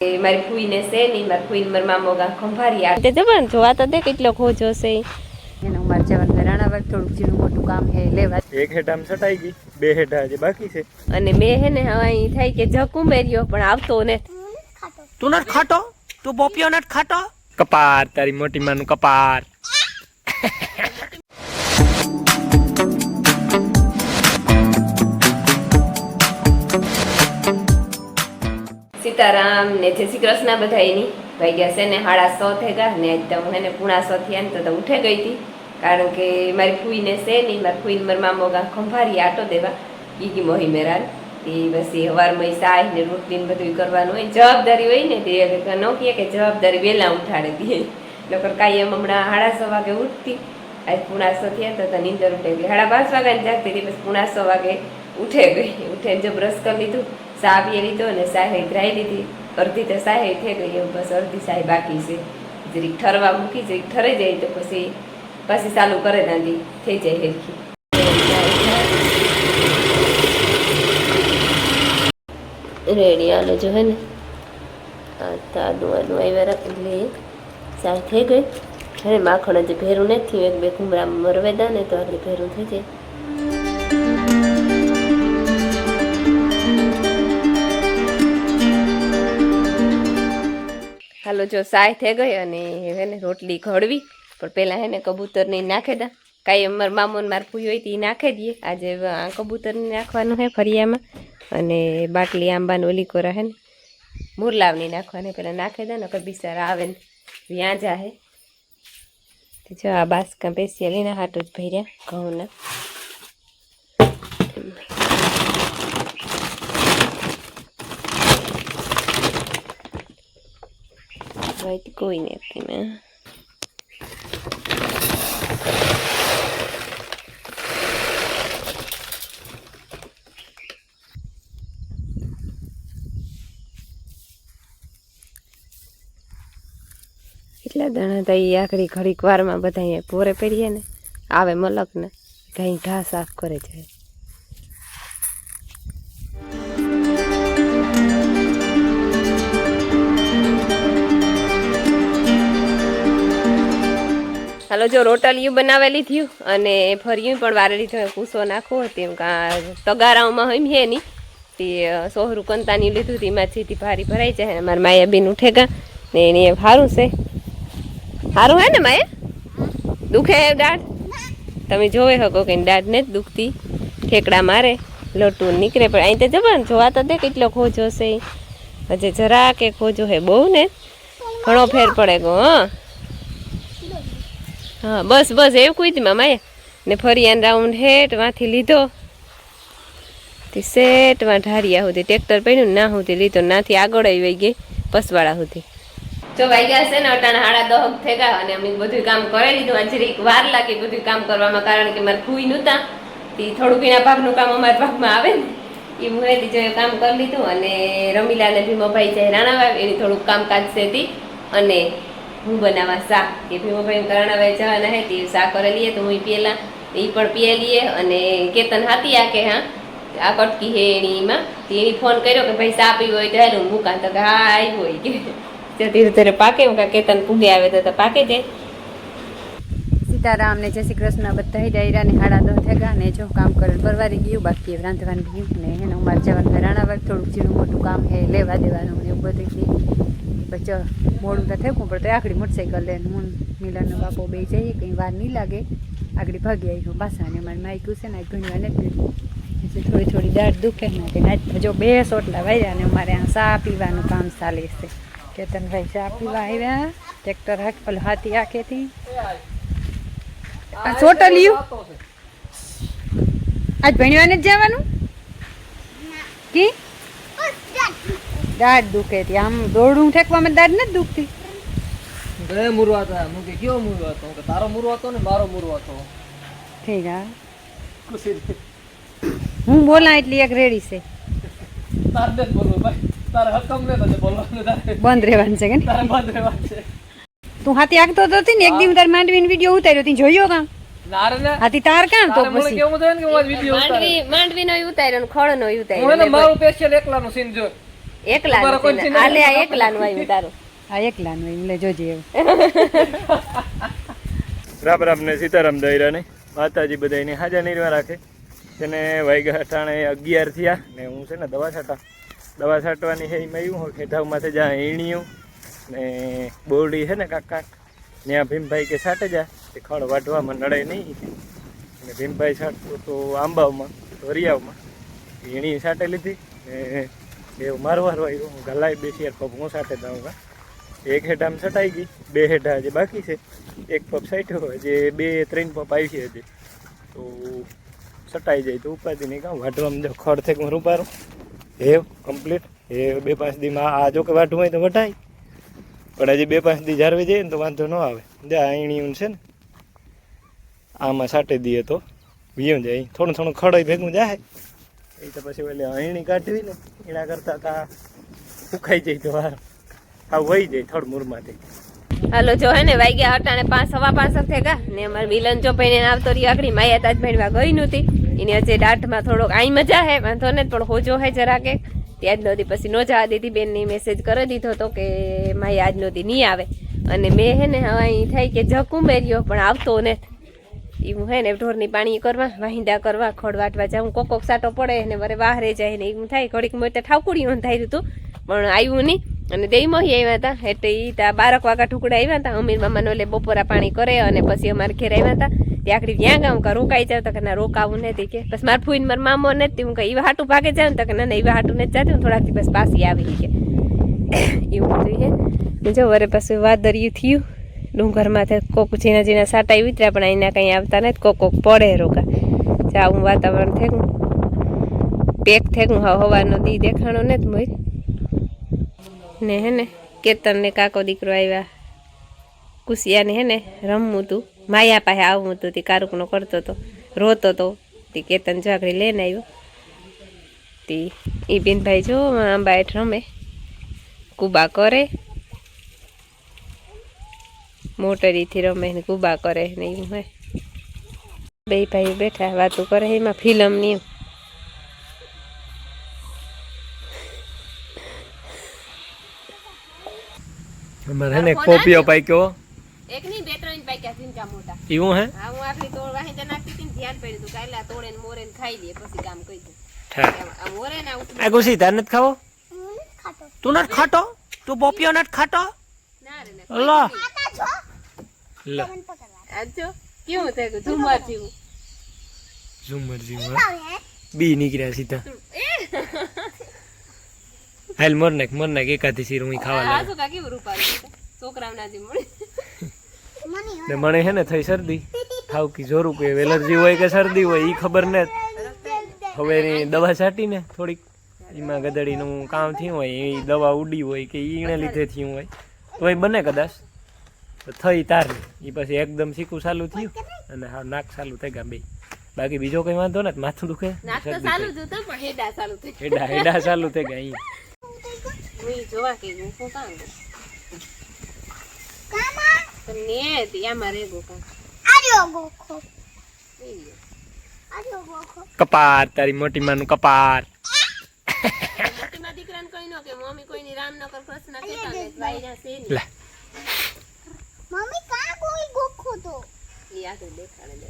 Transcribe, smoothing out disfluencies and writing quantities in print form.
મારી ફૂઈને છે નહીં, મારી ફૂઈને મારા મામો ગા ખંભારી આ તે જબર જોવા તો દે કેટલો ખોજો છે એનો. મારે જવાનું રાણાવાગ થોડુંક જીનું મોટું કામ હે લેવા. એક હેઠામ સટાઈ ગઈ, બે હેઠા હજી બાકી છે. અને મેં હે ને હવે અહીં થાય કે જકુંબેરિયો પણ આવતો ને. તું નથી ખાતો, તું બોપિયો નથી ખાતો. કપાર તારી મોટી માનું કપાર. સીતારામ ને જય શ્રી કૃષ્ણ બધા. એની વાગ્યા છે ને 6:30 થઈ ગયા ને આજ તો હું એને 6:30 થયા ને તો ઉઠે ગઈ હતી, કારણ કે મારી ફૂઈને છે નહીં, મારી ફૂઈને મારા મામો ગા ખંભારી આટો દેવા ગીગી મોહી મેરાલ એ બસ એ હવારમાં સાય ને રોટલી ને બધું કરવાનું હોય, જવાબદારી હોય ને તે ન કહે કે જવાબદારી વહેલા ઉઠાડી દે. નકર કાયમ હમણાં 6:30 વાગે ઉઠતી, આજ 6:30 થયા તો નીંદર ઉઠે ગઈ. 5:30 વાગે જાગતી હતી, બસ 6:30 વાગે ઉઠે ગઈ. ઉઠીને જો બ્રશ કરી લીધું, ચા પી લીધો ને સાહે ધરાઈ લીધી. અડધી તો સાહે થઈ ગઈ, એવું બસ અડધી સાહે બાકી છે. જરીક ઠરવા મૂકી, જરીક ઠરી જાય તો પછી ચાલુ કરે દાંડી થઈ જાય હેરખી. રેડી આલો જો હે ને આદું આવ્યા રાખી એટલે ચા થઈ ગઈ. હવે માખણ હજી ભેરું નથી થયું, એક બે કુમરા મરવેદા ને તો આગળ ભેરું થઈ જાય. હાલો જો સાય થઈ ગઈ અને હે ને રોટલી ઘડવી, પણ પહેલાં હે ને કબૂતરની નાખી દા. કાંઈ અમારા મામો ને મારે પૂઈ હોય તો એ નાખી દઈએ. આજે આ કબૂતરને નાખવાનું હે ફરિયામાં, અને બાટલી આંબાને ઓલી કોરા હે ને મુરલાવની નાખવાની. પહેલાં નાખી દે ને કઈ બિચારા આવે ને ત્યાં જાહે. જો આ બાસકા બેસી લઈને હાટું જ ભર્યા ઘઉંના. કોઈ નથી મેં કેટલા દાણા તો એ આખરી ઘડીક વારમાં બધા પોરે પહેરીએ ને આવે મલક ને કઈ ઘા સાફ કરે જાય. હાલો જો રોટલીયું બનાવેલી થયું અને ફર્યું પણ વારેલી થયું. કૂસો નાખવો તેમ તગારાઓમાં હોય હે નહીં તે સોહરું કંતાની લીધું હતું, એમાં સીધી ભારી ભરાઈ જાય. અને મારા માયાબેન ઉઠે ગયા ને એને સારું છે, સારું હે ને માયા દુખે દાઢ તમે જોવે શકો કે દાઢ ને જ દુખતી, ઠેકડા મારે લોટું નીકળે. પણ અહીં તો જબર જોવા તો દે કેટલો ખોજો છે, હજે જરા કે ખોજો હે બહુ ને ઘણો ફેર પડે ગો. હા બસ બસ એવું કુદમાં માયા ને ફરી આને રાઉન્ડ હેઠ વાંથી લીધો તે સેટમાં ઢારિયા સુધી ટ્રેક્ટર પડ્યું ના સુધી લીધો, નાથી આગળ આવી ગઈ પસવાળા સુધી. જો વાગ્યા છે ને 9:30 થઈ ગયા અને અમે બધું કામ કરી લીધું. આજે વાર લાગી બધું કામ કરવામાં, કારણ કે મારે ફૂઈ નહોતા તે થોડુંક એના ભાગનું કામ અમારા ભાગમાં આવે ને એ હું જો કામ કરી લીધું. અને રમીલા ને ભીમાભાઈ જાય રાણાવાવ એની થોડુંક કામકાજ છે હતી, અને હું બનાવવા શાક કે ભીમાભાઈ રાણાભાઈ જવાના હે તે શાક કરી લઈએ તો હું પેલા એ પણ પીએ લઈએ. અને કેતન હાથી આ કે હા આ કટકી હે એનીમાં એની ફોન કર્યો કે ભાઈ ચા પીવો હોય તો હાલ હું મૂકા, તો કે હા આવ્યો હોય કે ધીરે ધીરે પાકે કેતન પૂગે આવે તો પાકે જાય. સીતારામ ને જય શ્રી કૃષ્ણ બધા ડાયરા ને 9:30 થઈ ગયા ને જો કામ કરે પરવારી ગયું, બાકી રાંધવાનું ગયું ને એને અમારે જવાનું રાણાવાગ થોડુંક જીનું મોટું કામ હે લેવા દેવાનું ને એવું બધું. પછી મોડું તો થયું પણ તો આખડી મોટરસાઇકલ લઈને હું મિલનનો બાપો બે જઈએ કંઈ વાર નહીં લાગે. આગળ ભાગી આવી પાછા ને મારે માઇકું છે ને ઘણી વાર નથી પછી થોડી થોડી દાઢ દુખે ને આજ જો 2 સોટલા વાગ્યા ને અમારે આ ચા પીવાનું કામ ચાલે છે. કેતનભાઈ ચા પીવા આવ્યા, ટ્રેક્ટર હાથી આખેથી આ ચોટલિયું આજ ભણવાને જ જવાનું કે દાઢ દુખે હતી. આમ દોડું ઠેકવામાં દાઢ નથી દુખતી. બે મુરવા હતા, હું કે કયો મુરવા હતો, કે તારો મુરવા હતો ને મારો મુરવા હતો. ઠીક હા હું બોલા એટલી એક રેડી છે. તાર દે બોલો ભાઈ, તારે હકમ ને તો બોલવાનું, તારે બંધ રહેવાનું છે કે તારે બંધ રહેવાનું છે. તું હાથી આગતો તો હતી ને એક દી તાર માંડવીનો વિડિયો ઉતાર્યો તી જોયો કાં? નારને હાથી તાર કાં તો પછી કેવું થાય ને કે હું વિડિયો માંડવીનો ઉતાર્યો ને ખળનો ઉતાર્યો. હું મારું સ્પેશિયલ એકલાનો સીન જો એકલા આલે આ એકલાનું આવ્યું તારું. આ એકલાનું હોય, એટલે જોજે એવું. રામ રામ ને સીતારામ દઈરા ને માતાજી બધાને હાજર નિર્વા રાખે. તેને વાગ્યા અટાણે 11 થયા ને હું છે ને દવા છાંટવાની છે. એમાં એવું હોય ખેઠાવમાંથી જ્યાં ઈણીયું ને બોરડી છે ને કાંક ત્યાં ભીમભાઈ કે છાંટે જા તે ખડ વાઢવામાં નડે નહીં. અને ભીમભાઈ છાંટતો તો આંબાવમાં વરિયાવમાં ઈણી છાંટે લીધી ને એવું મારવાર હોય હું ગલાઈ બેસી યાર પગ હું છાંટે દઉં. એક હેઠામ છટાઈ ગઈ, 2 હેઠા હજી બાકી છે. એક પપ છાંટ્યો હોય જે 2-3 પપ આવી છે હજી. તો છટાઈ જાય તો ઉપાધિ નહીં કામ વાઢવામાં જો ખડ થેક હું રૂપારું હેવ કમ્પ્લીટ. એ 2-5 દીમાં આ જો કે વાઢવું હોય તો વઢાય, પણ હજી 2-5 દી જાળવી જઈએ ને તો વાંધો ન આવે. જ્યાં આઈણીયું છે ને આમાં છાંટી દઈએ તો વીયું જાય. થોડું થોડું ખડ ભેગું જાય એ તો પછી ઓલે અહીણી કાઢવી ને એના કરતાં તા સુકાઈ જાય તો વાર આ વહી જાય થોડ મૂરમાંથી. હાલો જો હે ને વાગ્યા અટાણે 5:15 થયા ને અમારે મિલન જો ભાઈને આવતો રહ્યો આગળ માયા તાજ ભણવા ગઈ નહોતી. એની હજી દાંતમાં થોડોક આઈ મજા હે વાંધો ને પણ હોજો હે જરાકે ત્યાં જ નહોતી. પછી નો જવા દીધી બેનની મેસેજ કરી દીધો હતો કે માયા આજ નહોતી નહીં આવે. અને મેં હે ને હવે અહીં થાય કે જકું મેર્યો પણ આવતો ને એવું હે ને ઢોરની પાણી કરવા વાહિંદા કરવા ખડ વાટવા જાઉં કોક સાટો પડે ને વરે બહારે જાય ને એવું થાય. ઘડીક મોં તો ઠાવકુડીઓ થાય હતું પણ આવ્યું નહીં. અને દેઈમોહી આવ્યા હતા એટલે એ ત્યાં 12 વાગ્યા ટુકડા આવ્યા હતા. અમીર મામાનો એટલે બપોરા પાણી કરે અને પછી અમારે ઘેર આવ્યા હતા. ત્યાં આખરી ત્યાં ગામ કા રોકાઈ જાવ તો કે ના રોકાવું નથી કે બસ મારા ફૂઈને મારા મામો નથી. હું કઈ એવા હાટું ભાગે જાવ તો કે ના એવા હાટું નથી જાતી. હું થોડાક દિવસ પાછી આવી કે એવું બધું છે. જો વરે પાછું વાદળિયું થયું ડુંગરમાંથી કોક ઝીણા સાટા ઉતર્યા પણ અહીંના કંઈ આવતા નથી. કોક પડે રોકા જાવું વાતાવરણ થેગું પેક થેગું હવાનો દી દેખાણો નથી મોય ને હે ને કેતન ને કાકો દીકરો આવ્યા. કુશિયાને હે ને રમવું તું માયા પાસે આવવું હતું તે કારુકનો કરતો હતો રોતો હતો તે કેતન જાગડી લઈને આવ્યો. તે એ બેનભાઈ જો આંબા હેઠ રમે કુબા કરે મોટરીથી રમે ને કુબા કરે ને એવું હે. 2 ભાઈ બેઠા વાતો કરે એમાં ફિલ્મની અમારે હે ને કોપીઓ પાક્યો એક ની 2-3 પાક્યા ઝીંકા મોટા. એવું હે હા હું આખરી તોડ વાહિંદા નાખી હતી ને ધ્યાન પડ્યું હતું કાલે તોડે ને મોરે ને ખાઈ લે પછી કામ કરી દે. આ મોરે ના ઉતરે આ ગુસી તાર નથી ખાવો? તું નથી ખાતો? તું પોપિયો નથી ખાતો? ના રે લા લા આજો કેવું થાય ઝુમર જેવું ઝુમર જેવું બી નીકળ્યા સીધા. હાલ મોર નાખ એકાદી શીર હું ખાવા લાગ. આજો કા કેવું રૂપાળું છોકરાઓના જે મળે ને મને હે ને થઈ શરદી થાવકી જોરું કે એલર્જી હોય કે શરદી હોય એ ખબર ને. હવે એની દવા છાંટી ને થોડીક એમાં ગદડીનું કામ થયું હોય એ દવા ઉડી હોય કે એને લીધે થયું હોય તો એ બને કદાચ તો થઈ તારની એ પછી એકદમ શીખું ચાલુ થયું અને હા નાક ચાલુ થઈ ગયા બે. બાકી બીજો કઈ વાંધો ને માથું દુખે નાસ્તો ચાલુ જ હતો પણ હેડા ચાલુ થઈ હેડા ચાલુ થઈ ગયા અહીં. હું જોવા કે હું શું કામ ને આમાં રે ગોકા કપાર તારી મોટી માનું કપાર. મોટીમાં દીકરાને કઈ ન કે મમ્મી કોઈની રામનગર કૃષ્ણ કહેતા ને ભાઈના છે ને લે મમ્મી કા કોઈ ગોખો તો એ આગળ દેખાડે